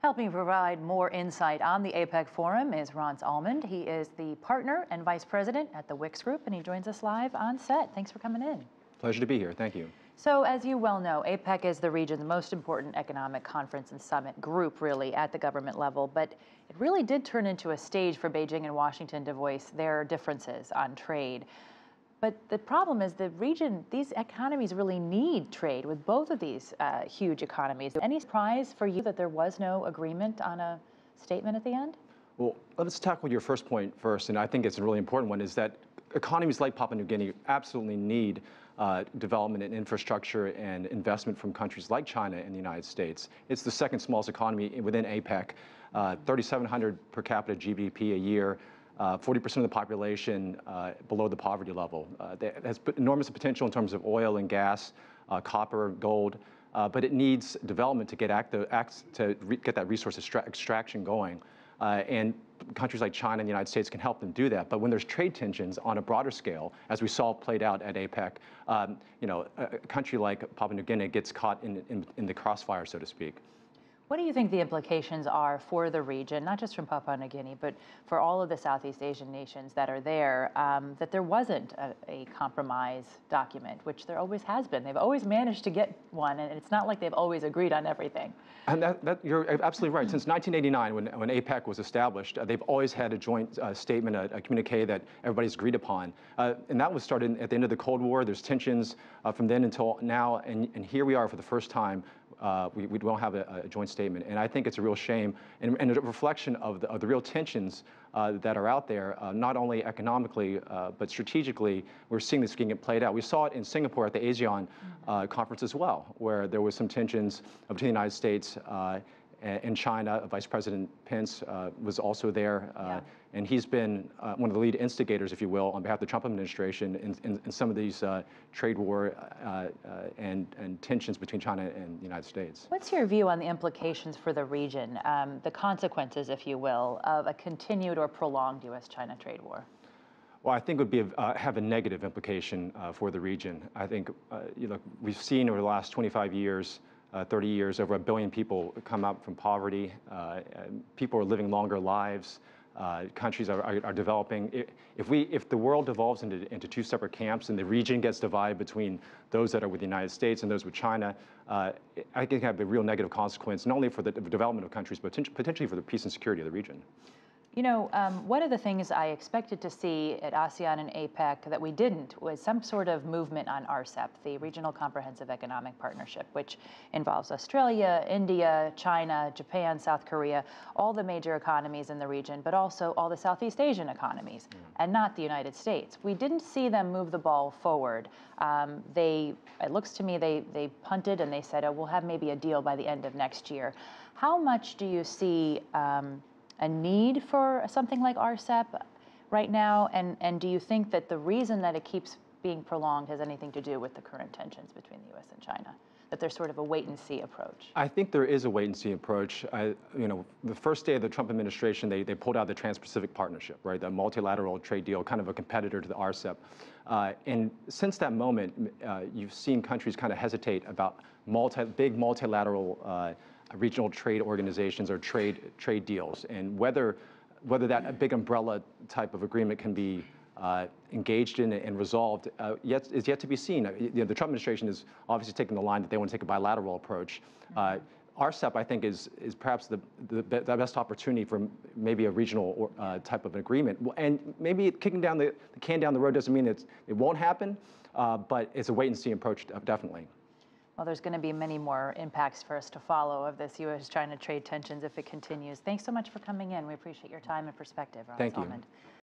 Helping provide more insight on the APEC Forum is Ronce Almond. He is the partner and vice president at the Wicks Group, and he joins us live on set. Thanks for coming in. Pleasure to be here. Thank you. So as you well know, APEC is the region's most important economic conference and summit group, really, at the government level. But it really did turn into a stage for Beijing and Washington to voice their differences on trade. But the problem is the region, these economies really need trade with both of these huge economies. Any surprise for you that there was no agreement on a statement at the end? Well, let's tackle your first point first, and I think it's a really important one, is that economies like Papua New Guinea absolutely need development and infrastructure and investment from countries like China and the United States. It's the second smallest economy within APEC, 3,700 per capita GDP a year. 40% of the population below the poverty level. That has enormous potential in terms of oil and gas, copper, gold, but it needs development to get that resource extraction going. And countries like China and the United States can help them do that. But when there's trade tensions on a broader scale, as we saw played out at APEC, a country like Papua New Guinea gets caught in the crossfire, so to speak. What do you think the implications are for the region, not just from Papua New Guinea, but for all of the Southeast Asian nations that are there, that there wasn't a compromise document, which there always has been? They've always managed to get one, and it's not like they've always agreed on everything. And you're absolutely right. Since 1989, when APEC was established, they've always had a joint statement, a communique that everybody's agreed upon. And that was started at the end of the Cold War. There's tensions from then until now, and here we are for the first time. We don't have a joint statement, and I think it's a real shame and a reflection of the real tensions that are out there, not only economically but strategically. We're seeing this getting played out. We saw it in Singapore at the ASEAN conference as well, where there was some tensions between the United States and China. Vice President Pence was also there, and he's been one of the lead instigators, if you will, on behalf of the Trump administration in some of these trade war and tensions between China and the United States. What's your view on the implications for the region, the consequences, if you will, of a continued or prolonged U.S.-China trade war? Well, I think it would have a negative implication for the region. I think we've seen over the last 25 years, 30 years, over 1 billion people come out from poverty. People are living longer lives. Countries are developing. If the world devolves into two separate camps and the region gets divided between those that are with the United States and those with China, I think it have a real negative consequence, not only for the development of countries, but potentially for the peace and security of the region. You know, one of the things I expected to see at ASEAN and APEC that we didn't was some sort of movement on RCEP, the Regional Comprehensive Economic Partnership, which involves Australia, India, China, Japan, South Korea, all the major economies in the region, but also all the Southeast Asian economies, and not the United States. We didn't see them move the ball forward. It looks to me they punted and they said, oh, we'll have maybe a deal by the end of next year. How much do you see a need for something like RCEP right now? And do you think that the reason that it keeps being prolonged has anything to do with the current tensions between the U.S. and China? That there's sort of a wait-and-see approach? I think there is a wait-and-see approach. The first day of the Trump administration, they pulled out the Trans-Pacific Partnership, right? The multilateral trade deal, kind of a competitor to the RCEP. And since that moment, you've seen countries kind of hesitate about big multilateral regional trade organizations or trade deals, and whether that big umbrella type of agreement can be engaged in and resolved is yet to be seen. The Trump administration is obviously taking the line that they want to take a bilateral approach. RCEP, I think, is perhaps the best opportunity for maybe a regional type of an agreement. And maybe kicking down the can down the road doesn't mean it won't happen, but it's a wait-and-see approach, definitely. Well, there's going to be many more impacts for us to follow of this U.S.-China trade tensions if it continues. Thanks so much for coming in. We appreciate your time and perspective, Ronce Almond. Thank you.